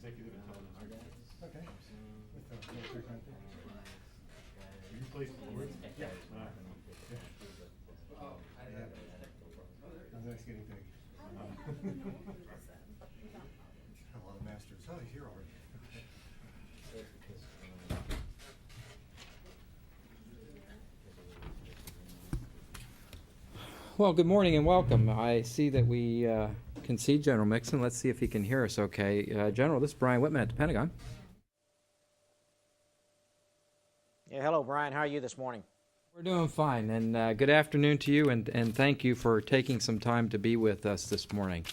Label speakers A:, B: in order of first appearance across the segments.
A: Executive Intelligence.
B: Okay. With the military country.
A: Were you placed in the Lord?
B: Yeah.
A: Yeah.
B: How's that getting big? A lot of masters. Oh, he's here already.
C: Well, good morning and welcome. I see that we can see General Mixon. Let's see if he can hear us okay. General, this is Brian Whitman at the Pentagon.
D: Yeah, hello, Brian. How are you this morning?
C: We're doing fine, and good afternoon to you, and thank you for taking some time to be with us this morning.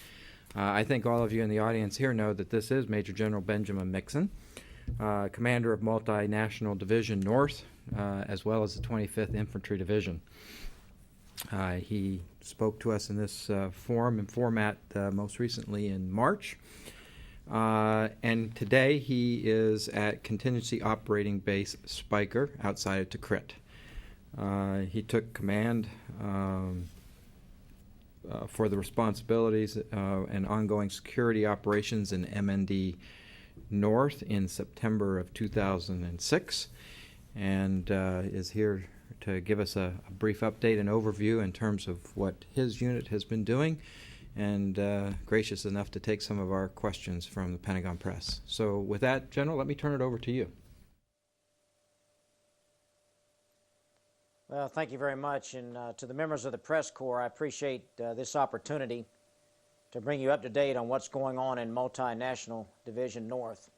C: I think all of you in the audience here know that this is Major General Benjamin Mixon, commander of Multinational Division North, as well as the 25th Infantry Division. He spoke to us in this forum and format most recently in March. And today he is at Contingency Operating Base Speicher outside of Tikrit. He took command for the responsibilities and ongoing security operations in MND North in September of 2006 and is here to give us a brief update and overview in terms of what his unit has been doing, and gracious enough to take some of our questions from the Pentagon press. So with that, General, let me turn it over to you.
D: Well, thank you very much, and to the members of the press corps, I appreciate this opportunity to bring you up to date on what's going on in Multinational Division North.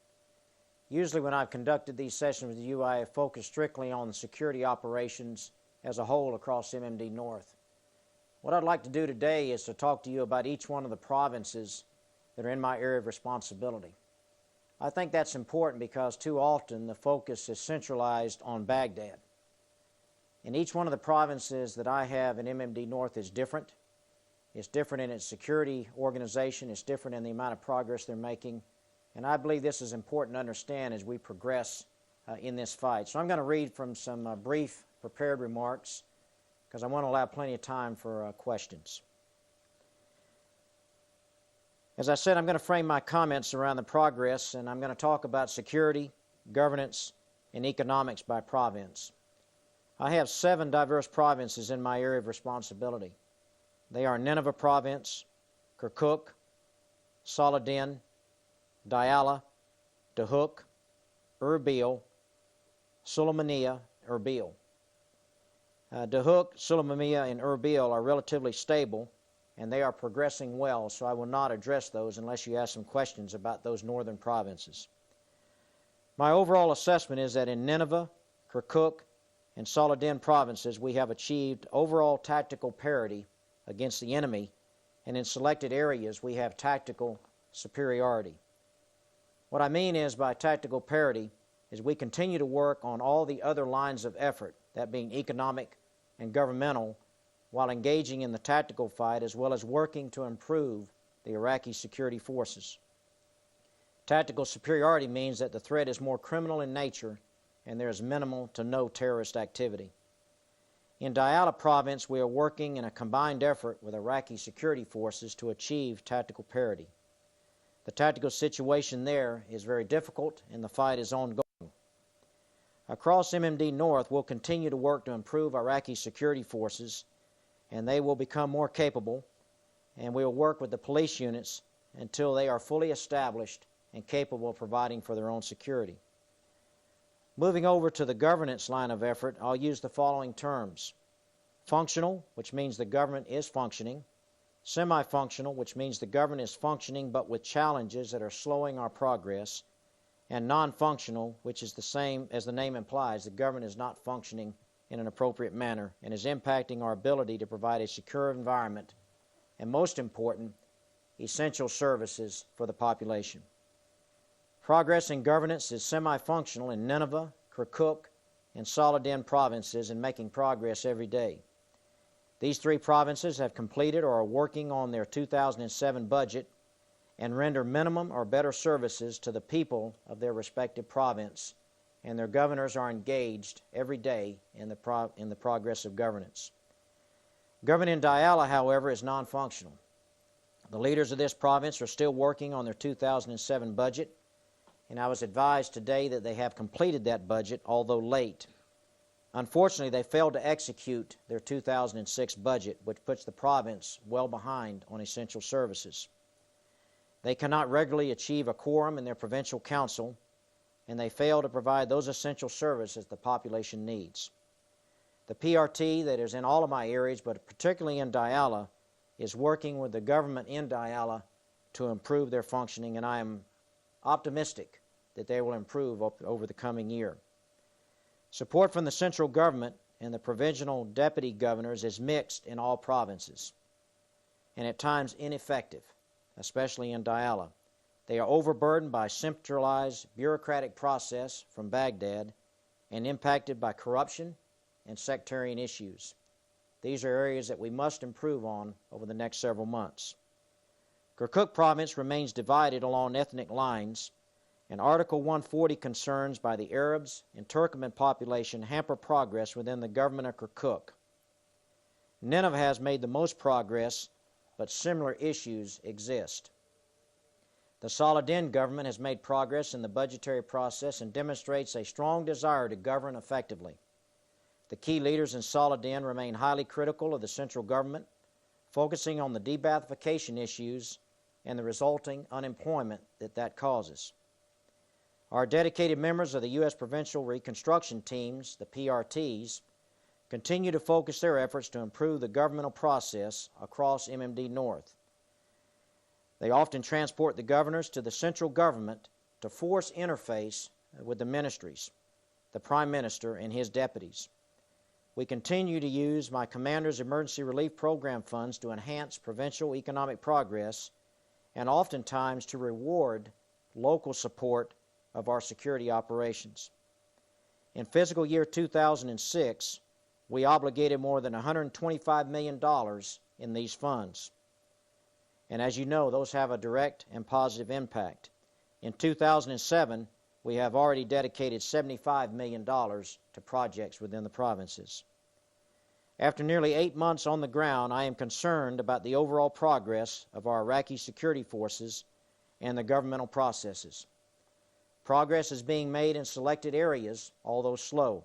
D: Usually when I've conducted these sessions with you, I have focused strictly on the security operations as a whole across MMD North. What I'd like to do today is to talk to you about each one of the provinces that are in my area of responsibility. I think that's important because too often the focus is centralized on Baghdad. And each one of the provinces that I have in MMD North is different. It's different in its security organization. It's different in the amount of progress they're making. And I believe this is important to understand as we progress in this fight. So I'm going to read from some brief prepared remarks because I want to allow plenty of time for questions. As I said, I'm going to frame my comments around the progress, and I'm going to talk about security, governance, and economics by province. I have 7 diverse provinces in my area of responsibility. They are Nineveh Province, Kirkuk, Saladin, Diyala, Dahuk, Erbil, Sulaymaniyah, Erbil. Dahuk, Sulaymaniyah, and Erbil are relatively stable, and they are progressing well, so I will not address those unless you ask some questions about those northern provinces. My overall assessment is that in Nineveh, Kirkuk, and Saladin provinces, we have achieved overall tactical parity against the enemy, and in selected areas, we have tactical superiority. What I mean is by tactical parity is we continue to work on all the other lines of effort, that being economic and governmental, while engaging in the tactical fight as well as working to improve the Iraqi security forces. Tactical superiority means that the threat is more criminal in nature and there is minimal to no terrorist activity. In Diyala province, we are working in a combined effort with Iraqi security forces to achieve tactical parity. The tactical situation there is very difficult and the fight is ongoing. Across MMD North, we'll continue to work to improve Iraqi security forces, and they will become more capable, and we will work with the police units until they are fully established and capable of providing for their own security. Moving over to the governance line of effort, I'll use the following terms. Functional, which means the government is functioning. Semi-functional, which means the government is functioning but with challenges that are slowing our progress. And non-functional, which is the same as the name implies, the government is not functioning in an appropriate manner and is impacting our ability to provide a secure environment and, most important, essential services for the population. Progress in governance is semi-functional in Nineveh, Kirkuk, and Saladin provinces and making progress every day. These 3 provinces have completed or are working on their 2007 budget and render minimum or better services to the people of their respective province, and their governors are engaged every day in the progress of governance. Government in Diyala, however, is non-functional. The leaders of this province are still working on their 2007 budget, and I was advised today that they have completed that budget, although late. Unfortunately, they failed to execute their 2006 budget, which puts the province well behind on essential services. They cannot regularly achieve a quorum in their provincial council, and they fail to provide those essential services the population needs. The PRT that is in all of my areas, but particularly in Diala, is working with the government in Diala to improve their functioning, and I am optimistic that they will improve over the coming year. Support from the central government and the provincial deputy governors is mixed in all provinces, and at times ineffective, especially in Diala. They are overburdened by centralized bureaucratic process from Baghdad and impacted by corruption and sectarian issues. These are areas that we must improve on over the next several months. Kirkuk province remains divided along ethnic lines, and Article 140 concerns by the Arabs and Turkmen population hamper progress within the government of Kirkuk. Nineveh has made the most progress, but similar issues exist. The Saladin government has made progress in the budgetary process and demonstrates a strong desire to govern effectively. The key leaders in Saladin remain highly critical of the central government, focusing on the de-Baathification issues and the resulting unemployment that causes. Our dedicated members of the U.S. Provincial Reconstruction Teams, the PRTs, continue to focus their efforts to improve the governmental process across MMD North. They often transport the governors to the central government to force interface with the ministries, the Prime Minister and his deputies. We continue to use my Commander's Emergency Relief Program funds to enhance provincial economic progress and oftentimes to reward local support of our security operations. In fiscal year 2006, we obligated more than $125 million in these funds. And as you know, those have a direct and positive impact. In 2007, we have already dedicated $75 million to projects within the provinces. After nearly 8 months on the ground, I am concerned about the overall progress of our Iraqi security forces and the governmental processes. Progress is being made in selected areas, although slow,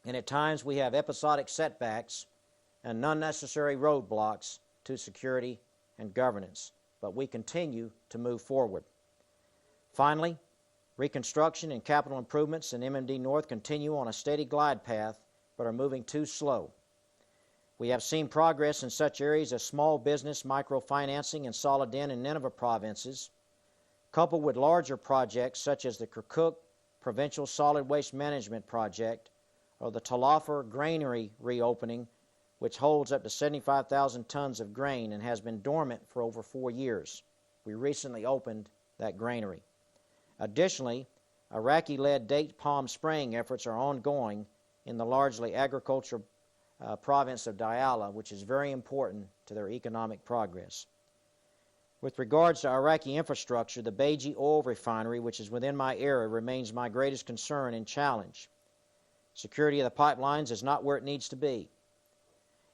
D: and at times we have episodic setbacks and unnecessary roadblocks to security and governance, but we continue to move forward. Finally, reconstruction and capital improvements in MMD North continue on a steady glide path, but are moving too slow. We have seen progress in such areas as small business microfinancing in Saladin and Nineveh provinces, coupled with larger projects such as the Kirkuk Provincial Solid Waste Management Project or the Talafar Granary reopening, which holds up to 75,000 tons of grain and has been dormant for over 4 years. We recently opened that granary. Additionally, Iraqi-led date palm spraying efforts are ongoing in the largely agricultural province of Diyala, which is very important to their economic progress. With regards to Iraqi infrastructure, the Beji oil refinery, which is within my area, remains my greatest concern and challenge. Security of the pipelines is not where it needs to be.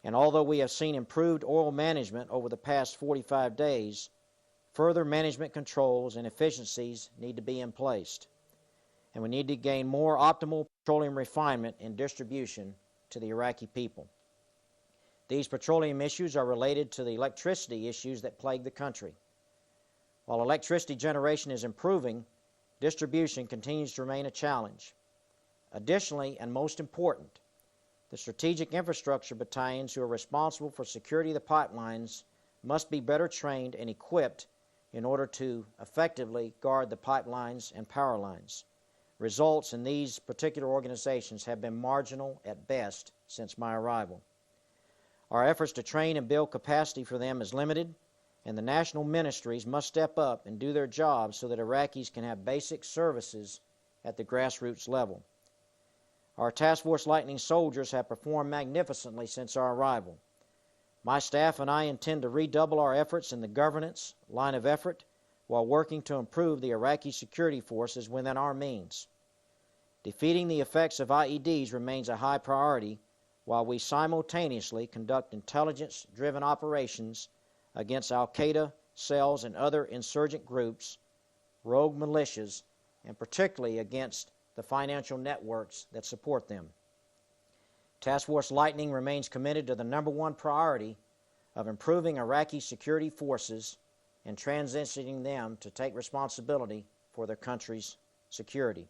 D: And although we have seen improved oil management over the past 45 days, further management controls and efficiencies need to be in place. And we need to gain more optimal petroleum refinement and distribution to the Iraqi people. These petroleum issues are related to the electricity issues that plague the country. While electricity generation is improving, distribution continues to remain a challenge. Additionally, and most important, the strategic infrastructure battalions who are responsible for security of the pipelines must be better trained and equipped in order to effectively guard the pipelines and power lines. Results in these particular organizations have been marginal at best since my arrival. Our efforts to train and build capacity for them is limited, and the national ministries must step up and do their jobs so that Iraqis can have basic services at the grassroots level. Our Task Force Lightning soldiers have performed magnificently since our arrival. My staff and I intend to redouble our efforts in the governance line of effort while working to improve the Iraqi security forces within our means. Defeating the effects of IEDs remains a high priority while we simultaneously conduct intelligence-driven operations against al-Qaeda cells and other insurgent groups, rogue militias, and particularly against the financial networks that support them. Task Force Lightning remains committed to the number one priority of improving Iraqi security forces and transitioning them to take responsibility for their country's security.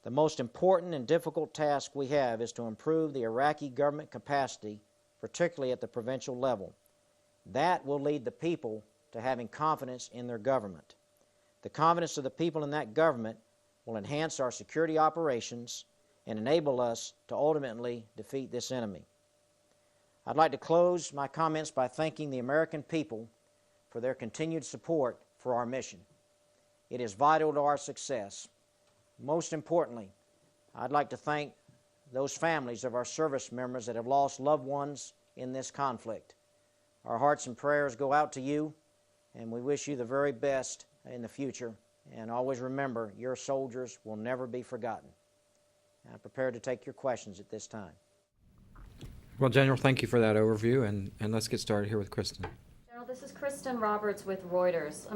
D: The most important and difficult task we have is to improve the Iraqi government capacity, particularly at the provincial level. That will lead the people to having confidence in their government. The confidence of the people in that government will enhance our security operations and enable us to ultimately defeat this enemy. I'd like to close my comments by thanking the American people for their continued support for our mission. It is vital to our success. Most importantly, I'd like to thank those families of our service members that have lost loved ones in this conflict. Our hearts and prayers go out to you, and we wish you the very best in the future. And always remember, your soldiers will never be forgotten. I'm prepared to take your questions at this time.
C: Well, General, thank you for that overview, and let's get started here with Kristen.
E: General, this is Kristen Roberts with Reuters.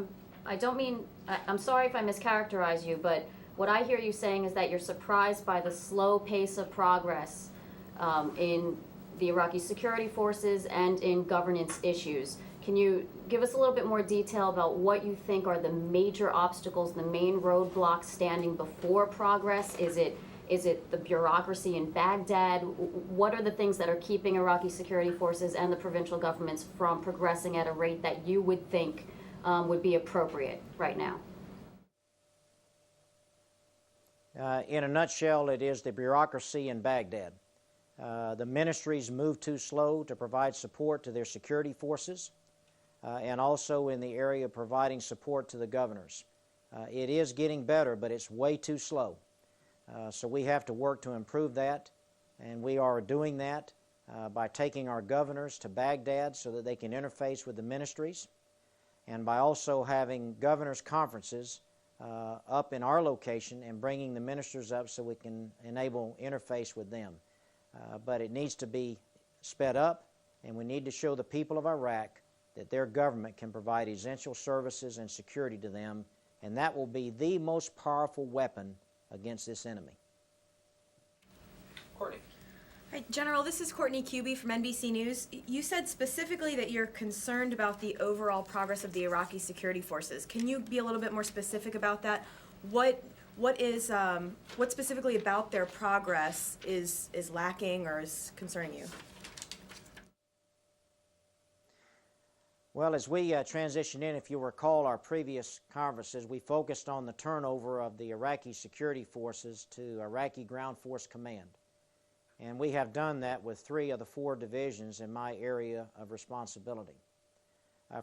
E: I'm sorry if I mischaracterize you, but what I hear you saying is that you're surprised by the slow pace of progress in the Iraqi security forces and in governance issues. Can you give us a little bit more detail about what you think are the major obstacles, the main roadblocks standing before progress? Is it the bureaucracy in Baghdad? What are the things that are keeping Iraqi security forces and the provincial governments from progressing at a rate that you would think would be appropriate right now?
D: In a nutshell, it is the bureaucracy in Baghdad. The ministries move too slow to provide support to their security forces, and also in the area of providing support to the governors. It is getting better, but it's way too slow. So we have to work to improve that, and we are doing that by taking our governors to Baghdad so that they can interface with the ministries, and by also having governors' conferences up in our location and bringing the ministers up so we can enable interface with them. But it needs to be sped up, and we need to show the people of Iraq that their government can provide essential services and security to them, and that will be the most powerful weapon against this enemy.
C: Courtney.
F: Hi, General, this is Courtney Kuby from NBC News. You said specifically that you're concerned about the overall progress of the Iraqi security forces. Can you be a little bit more specific about that? What specifically about their progress is lacking or is concerning you?
D: Well, as we transition in, if you recall our previous conferences, we focused on the turnover of the Iraqi security forces to Iraqi Ground Force Command. And we have done that with 3 of the 4 divisions in my area of responsibility.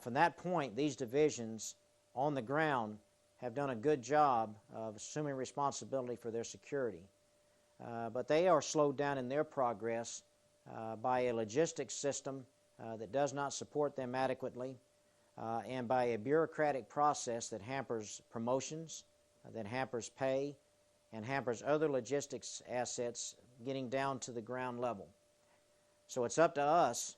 D: From that point, these divisions on the ground have done a good job of assuming responsibility for their security. But they are slowed down in their progress by a logistics system that does not support them adequately, and by a bureaucratic process that hampers promotions, that hampers pay, and hampers other logistics assets getting down to the ground level. So it's up to us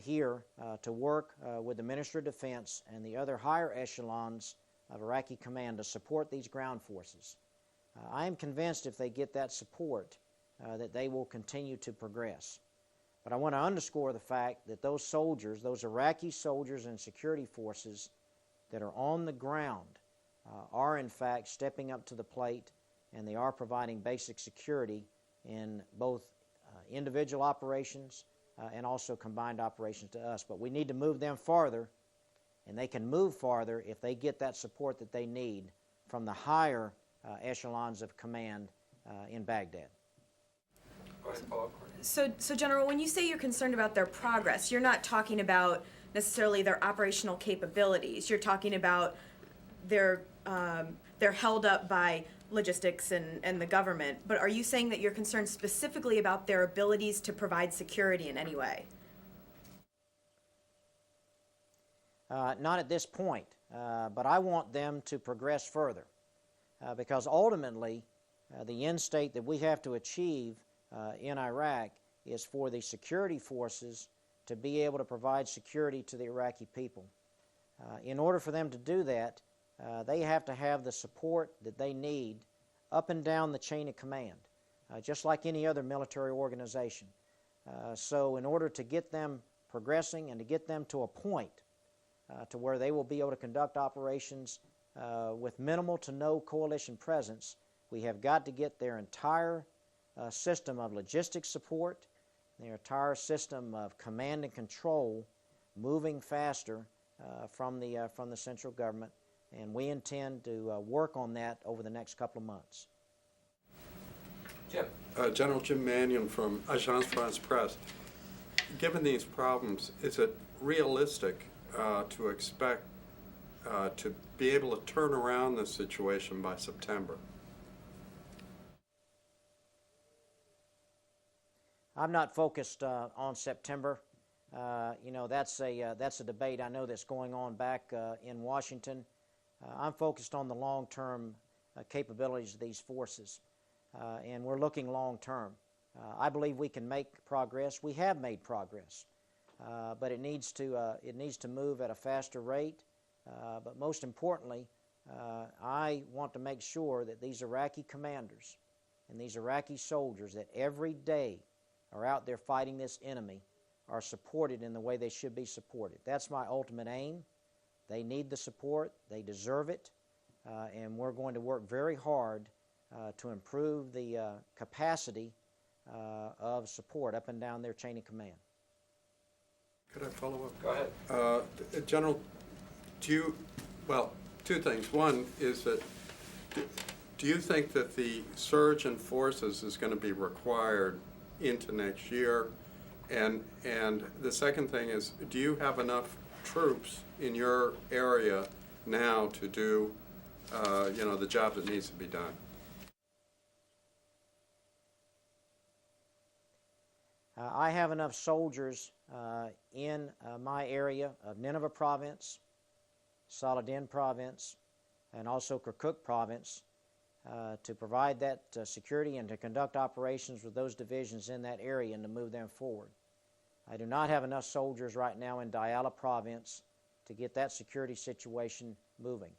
D: here to work with the Ministry of Defense and the other higher echelons of Iraqi command to support these ground forces. I am convinced if they get that support that they will continue to progress. But I want to underscore the fact that those soldiers, those Iraqi soldiers and security forces that are on the ground are in fact stepping up to the plate, and they are providing basic security in both individual operations and also combined operations to us. But we need to move them farther, and they can move farther if they get that support that they need from the higher echelons of command in Baghdad.
C: Go ahead, follow up.
F: So General, when you say you're concerned about their progress, you're not talking about necessarily their operational capabilities. You're talking about they're held up by logistics and the government. But are you saying that you're concerned specifically about their abilities to provide security in any way?
D: Not at this point, but I want them to progress further because ultimately the end state that we have to achieve in Iraq is for the security forces to be able to provide security to the Iraqi people. In order for them to do that, they have to have the support that they need up and down the chain of command, just like any other military organization. So in order to get them progressing and to get them to a point to where they will be able to conduct operations with minimal to no coalition presence, we have got to get their entire system of logistics support, their entire system of command and control moving faster from the central government, and we intend to work on that over the next couple of months.
C: Jim.
G: General Jim Mannion from Agence France Presse. Given these problems, is it realistic to expect to be able to turn around the situation by September?
D: I'm not focused on September. You know, that's a debate I know that's going on back in Washington. I'm focused on the long-term capabilities of these forces, and we're looking long-term. I believe we can make progress. We have made progress, but it needs to move at a faster rate. But most importantly, I want to make sure that these Iraqi commanders and these Iraqi soldiers that every day are out there fighting this enemy are supported in the way they should be supported. That's my ultimate aim. They need the support. They deserve it. And we're going to work very hard to improve the capacity of support up and down their chain of command.
G: Could I follow up?
C: Go ahead.
G: General, well, two things. One is that, do you think that the surge in forces is going to be required into next year? And the second thing is, do you have enough troops in your area now to do, the job that needs to be done?
D: I have enough soldiers in my area of Nineveh Province, Saladin Province, and also Kirkuk Province to provide that security and to conduct operations with those divisions in that area and to move them forward. I do not have enough soldiers right now in Diyala Province to get that security situation moving.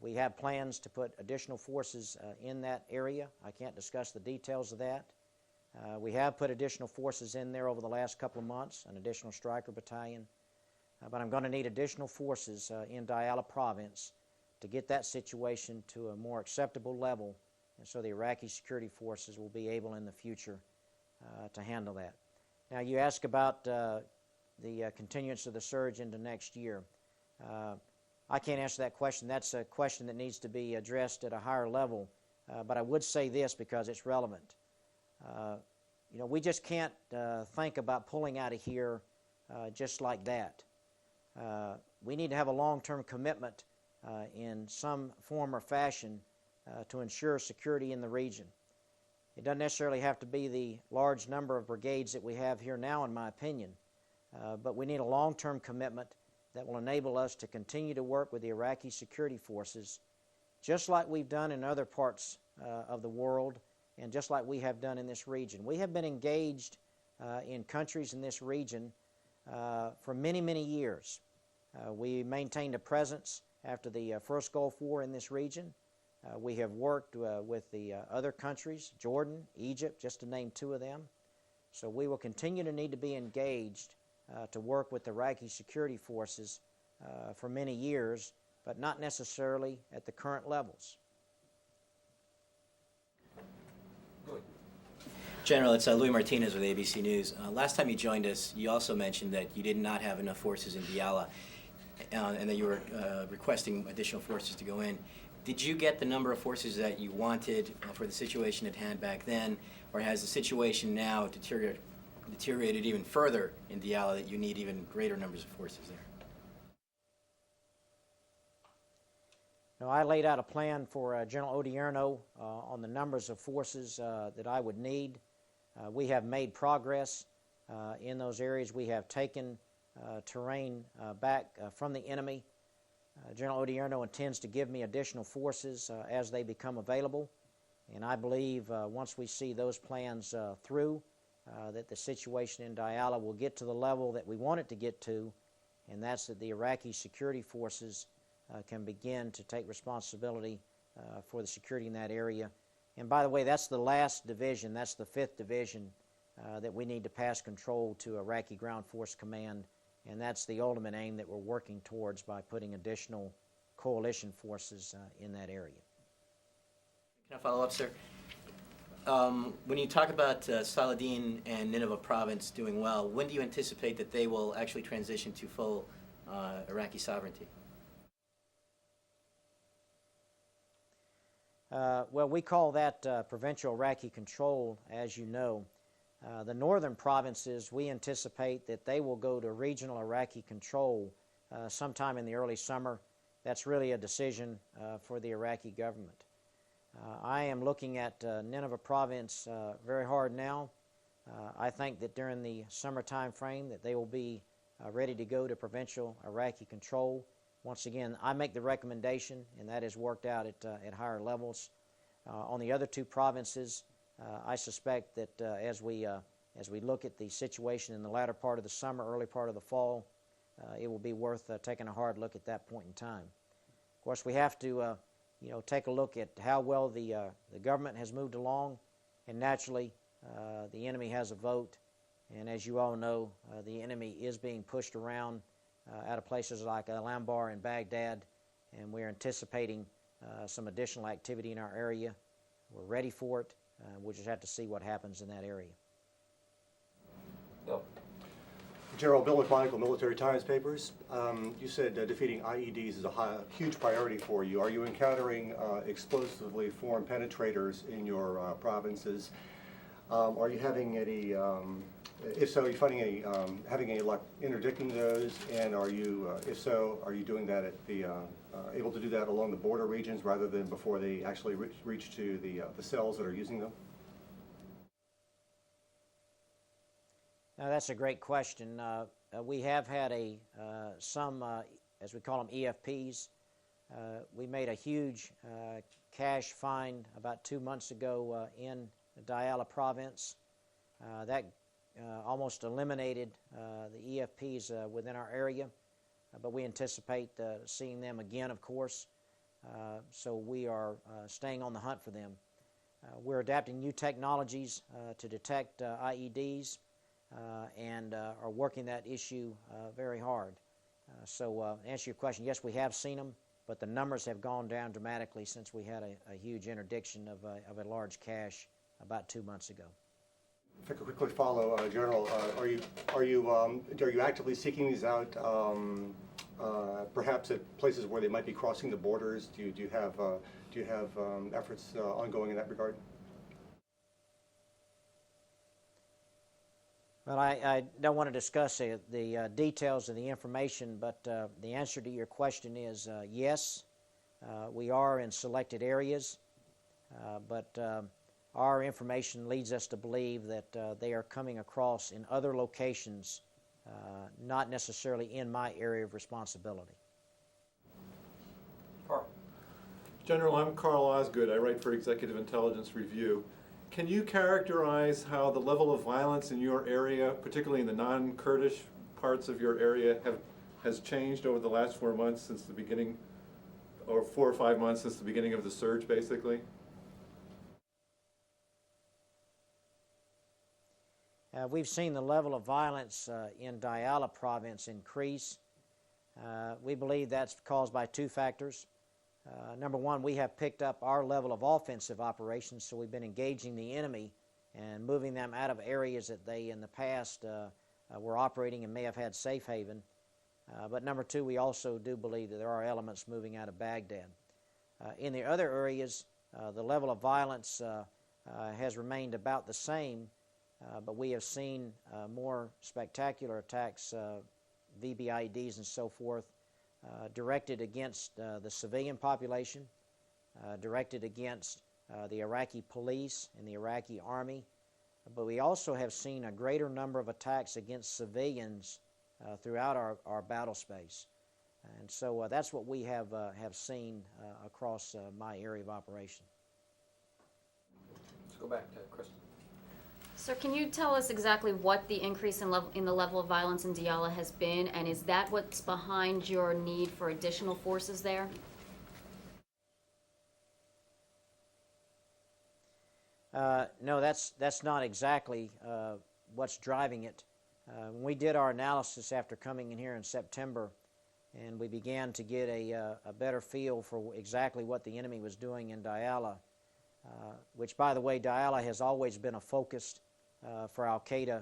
D: We have plans to put additional forces in that area. I can't discuss the details of that. We have put additional forces in there over the last couple of months, an additional Stryker battalion. But I'm going to need additional forces in Diyala Province to get that situation to a more acceptable level, and so the Iraqi security forces will be able in the future to handle that. Now, you ask about the continuance of the surge into next year. I can't answer that question. That's a question that needs to be addressed at a higher level, but I would say this because it's relevant. We just can't think about pulling out of here just like that. We need to have a long-term commitment in some form or fashion to ensure security in the region. It doesn't necessarily have to be the large number of brigades that we have here now, in my opinion, but we need a long-term commitment that will enable us to continue to work with the Iraqi security forces, just like we've done in other parts of the world and just like we have done in this region. We have been engaged in countries in this region for many, many years. We maintained a presence after the first Gulf War in this region. We have worked with the other countries, Jordan, Egypt, just to name two of them. So we will continue to need to be engaged to work with the Iraqi security forces for many years, but not necessarily at the current levels.
H: General, it's Louis Martinez with ABC News. Last time you joined us, you also mentioned that you did not have enough forces in Diyala and that you were requesting additional forces to go in. Did you get the number of forces that you wanted for the situation at hand back then, or has the situation now deteriorated even further in Diyala that you need even greater numbers of forces there?
D: No, I laid out a plan for General Odierno on the numbers of forces that I would need. We have made progress in those areas. We have taken terrain back from the enemy. General Odierno intends to give me additional forces as they become available, and I believe once we see those plans through, that the situation in Diyala will get to the level that we want it to get to, and that's that the Iraqi security forces can begin to take responsibility for the security in that area. And by the way, that's the last division, that's the 5th Division that we need to pass control to Iraqi Ground Force Command, and that's the ultimate aim that we're working towards by putting additional coalition forces in that area.
H: Can I follow up, sir? When you talk about Saladin and Nineveh province doing well, when do you anticipate that they will actually transition to full Iraqi sovereignty?
D: Well, we call that provincial Iraqi control, as you know. The northern provinces, we anticipate that they will go to regional Iraqi control sometime in the early summer. That's really a decision for the Iraqi government. I am looking at Nineveh province very hard now. I think that during the summer time frame that they will be ready to go to provincial Iraqi control. Once again, I make the recommendation, and that is worked out at higher levels. On the other 2 provinces, I suspect that as we look at the situation in the latter part of the summer, early part of the fall, it will be worth taking a hard look at that point in time. Of course, we have to take a look at how well the government has moved along, and naturally, the enemy has a vote, and as you all know, the enemy is being pushed around out of places like Al-Anbar and Baghdad, and we're anticipating some additional activity in our area. We're ready for it. We'll just have to see what happens in that area.
H: Bill.
B: General Bill McMonagle, Military Times Papers. You said defeating IEDs is a huge priority for you. Are you encountering explosively formed penetrators in your provinces? Are you having any, if so, are you finding any, having any luck interdicting those? And are you, if so, are you doing that at the, able to do that along the border regions rather than before they actually reach to the cells that are using them?
D: Now, that's a great question. We have had some, as we call them, EFPs. We made a huge cash find about 2 months ago in Diyala province. That almost eliminated the EFPs within our area, but we anticipate seeing them again, of course. So we are staying on the hunt for them. We're adapting new technologies to detect IEDs. And are working that issue very hard. So to answer your question, yes, we have seen them, but the numbers have gone down dramatically since we had a huge interdiction of a large cache about 2 months ago.
B: If I could quickly follow, General, are you actively seeking these out, perhaps at places where they might be crossing the borders? Do you have efforts ongoing in that regard?
D: Well, I don't want to discuss the details of the information, but the answer to your question is yes. We are in selected areas, but our information leads us to believe that they are coming across in other locations, not necessarily in my area of responsibility.
H: Carl.
I: General, I'm Carl Osgood. I write for Executive Intelligence Review. Can you characterize how the level of violence in your area, particularly in the non-Kurdish parts of your area, has changed over the last 4 months since the beginning, or 4 or 5 months since the beginning of the surge, basically?
D: We've seen the level of violence in Diyala province increase. We believe that's caused by 2 factors. Number one, we have picked up our level of offensive operations, so we've been engaging the enemy and moving them out of areas that they in the past were operating and may have had safe haven. But number 2, we also do believe that there are elements moving out of Baghdad. In the other areas, the level of violence has remained about the same, but we have seen more spectacular attacks, VBIEDs and so forth, directed against the civilian population, directed against the Iraqi police and the Iraqi army, but we also have seen a greater number of attacks against civilians throughout our battle space. And so that's what we have seen across my area of operation.
H: Let's go back to Kristen.
E: Sir, can you tell us exactly what the increase in the level of violence in Diyala has been, and is that what's behind your need for additional forces there?
D: No, that's not exactly what's driving it. When we did our analysis after coming in here in September, and we began to get a better feel for exactly what the enemy was doing in Diyala, which, by the way, Diyala has always been a focus for Al-Qaeda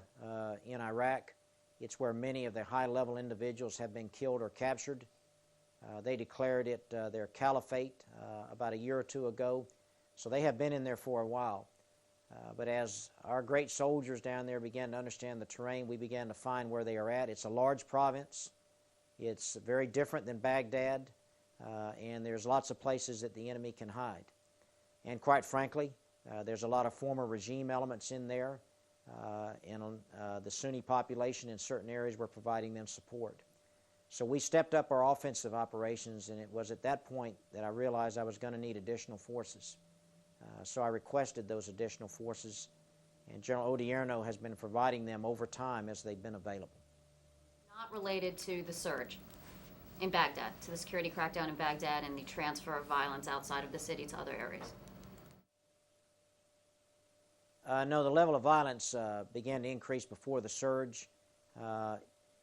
D: in Iraq. It's where many of the high-level individuals have been killed or captured. They declared it their caliphate about a year or two ago, so they have been in there for a while. But as our great soldiers down there began to understand the terrain, we began to find where they are at. It's a large province. It's very different than Baghdad, and there's lots of places that the enemy can hide. And quite frankly, there's a lot of former regime elements in there, and the Sunni population in certain areas were providing them support. So we stepped up our offensive operations, and it was at that point that I realized I was going to need additional forces. So I requested those additional forces, and General Odierno has been providing them over time as they've been available.
E: Not related to the surge in Baghdad, to the security crackdown in Baghdad and the transfer of violence outside of the city to other areas?
D: No, the level of violence began to increase before the surge.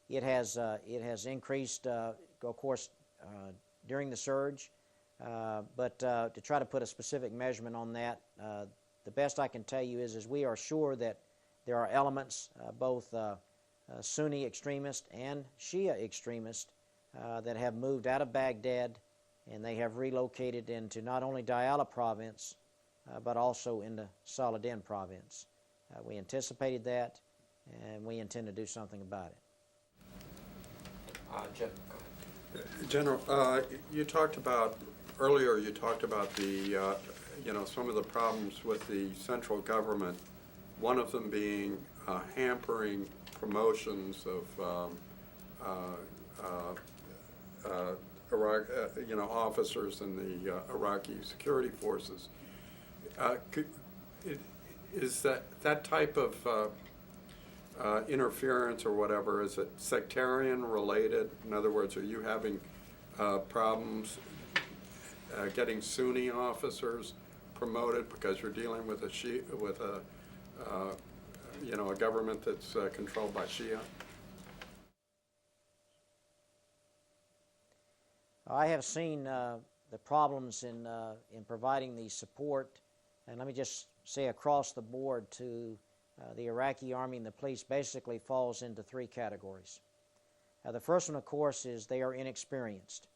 D: It has increased, of course, during the surge. But to try to put a specific measurement on that, the best I can tell you is we are sure that there are elements, both Sunni extremists and Shia extremists, that have moved out of Baghdad, and they have relocated into not only Diyala province, but also into Saladin province. We anticipated that, and we intend to do something about it.
H: Jim, go ahead.
G: General, you talked about earlier. You talked about the some of the problems with the central government. One of them being hampering promotions of Iraq, officers in the Iraqi security forces. Is that type of interference or whatever, is it sectarian related? In other words, are you having problems getting Sunni officers promoted because you're dealing with a government that's controlled by Shia?
D: I have seen the problems in providing the support, and let me just say across the board to the Iraqi Army and the police basically falls into three categories. The first one, of course, is they are inexperienced.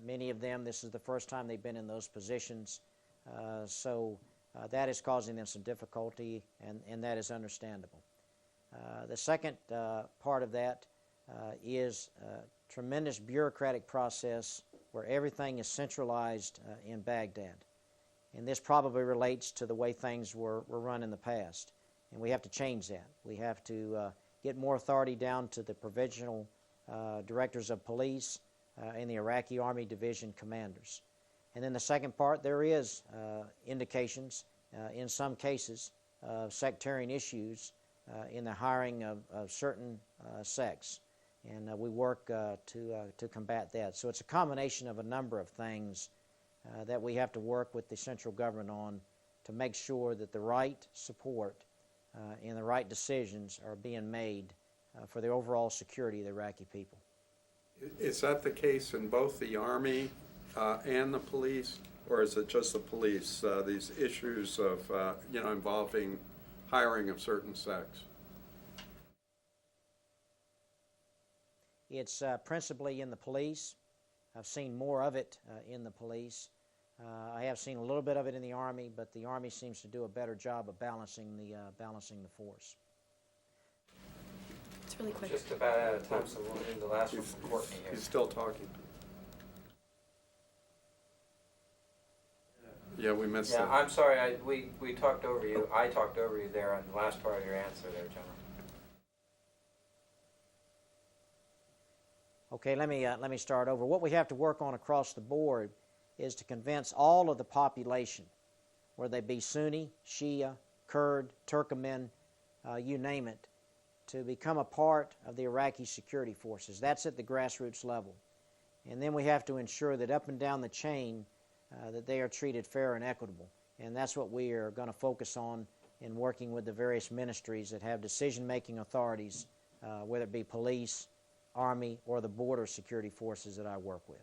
D: Many of them, this is the first time they've been in those positions, so that is causing them some difficulty, and that is understandable. The second part of that is tremendous bureaucratic process where everything is centralized in Baghdad. And this probably relates to the way things were run in the past. And we have to change that. We have to get more authority down to the provincial directors of police and the Iraqi Army Division commanders. And then the second part, there is indications in some cases of sectarian issues in the hiring of certain sects. And we work to combat that. So it's a combination of a number of things that we have to work with the central government on to make sure that the right support and the right decisions are being made for the overall security of the Iraqi people.
G: Is that the case in both the Army and the police, or is it just the police, these issues of, involving hiring of certain sects?
D: It's principally in the police. I've seen more of it in the police. I have seen a little bit of it in the Army, but the Army seems to do a better job of balancing the force.
F: It's really quick.
C: Just about out of time, so we'll do the last one from Courtney here.
G: He's still talking. Yeah, we missed
C: Yeah,
G: that.
C: I'm sorry, we talked over you. I talked over you there on the last part of your answer there, General.
D: Okay, let me start over. What we have to work on across the board is to convince all of the population, whether they be Sunni, Shia, Kurd, Turkmen, you name it, to become a part of the Iraqi security forces. That's at the grassroots level. And then we have to ensure that up and down the chain that they are treated fair and equitable. And that's what we are going to focus on in working with the various ministries that have decision-making authorities, whether it be police, Army, or the border security forces that I work with.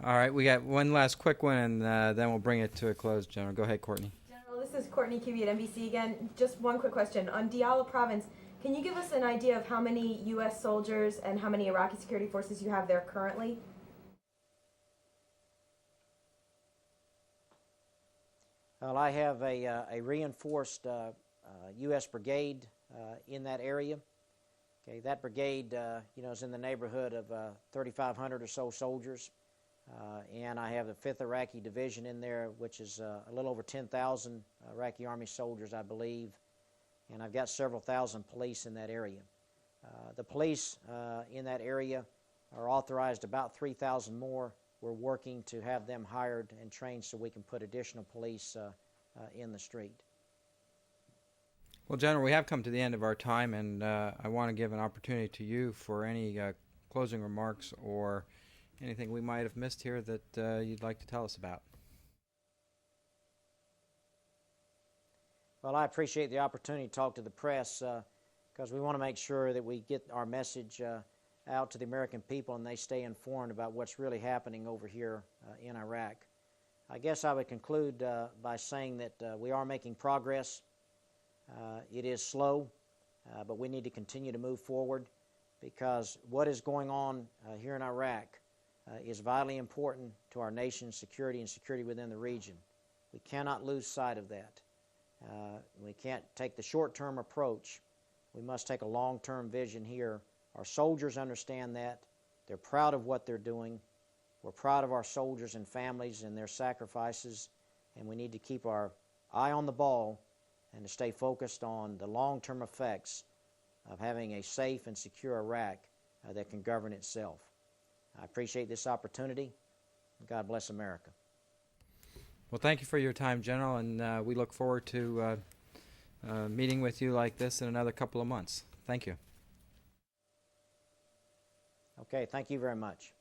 C: All right, we got one last quick one, and then we'll bring it to a close, General. Go ahead, Courtney.
F: General, this is Courtney Kibbe at NBC again. Just one quick question. On Diyala Province, can you give us an idea of how many U.S. soldiers and how many Iraqi security forces you have there currently?
D: Well, I have a reinforced U.S. brigade in that area. Okay, that brigade, is in the neighborhood of 3,500 or so soldiers. And I have the 5th Iraqi Division in there, which is a little over 10,000 Iraqi Army soldiers, I believe. And I've got several thousand police in that area. The police in that area are authorized about 3,000 more. We're working to have them hired and trained so we can put additional police in the street.
C: Well, General, we have come to the end of our time, and I want to give an opportunity to you for any closing remarks or anything we might have missed here that you'd like to tell us about.
D: Well, I appreciate the opportunity to talk to the press because we want to make sure that we get our message out to the American people and they stay informed about what's really happening over here in Iraq. I guess I would conclude by saying that we are making progress. It is slow, but we need to continue to move forward because what is going on here in Iraq is vitally important to our nation's security and security within the region. We cannot lose sight of that. We can't take the short-term approach. We must take a long-term vision here. Our soldiers understand that. They're proud of what they're doing. We're proud of our soldiers and families and their sacrifices, and we need to keep our eye on the ball and to stay focused on the long-term effects of having a safe and secure Iraq that can govern itself. I appreciate this opportunity. God bless America.
C: Well, thank you for your time, General, and we look forward to meeting with you like this in another couple of months. Thank you.
D: Okay, thank you very much.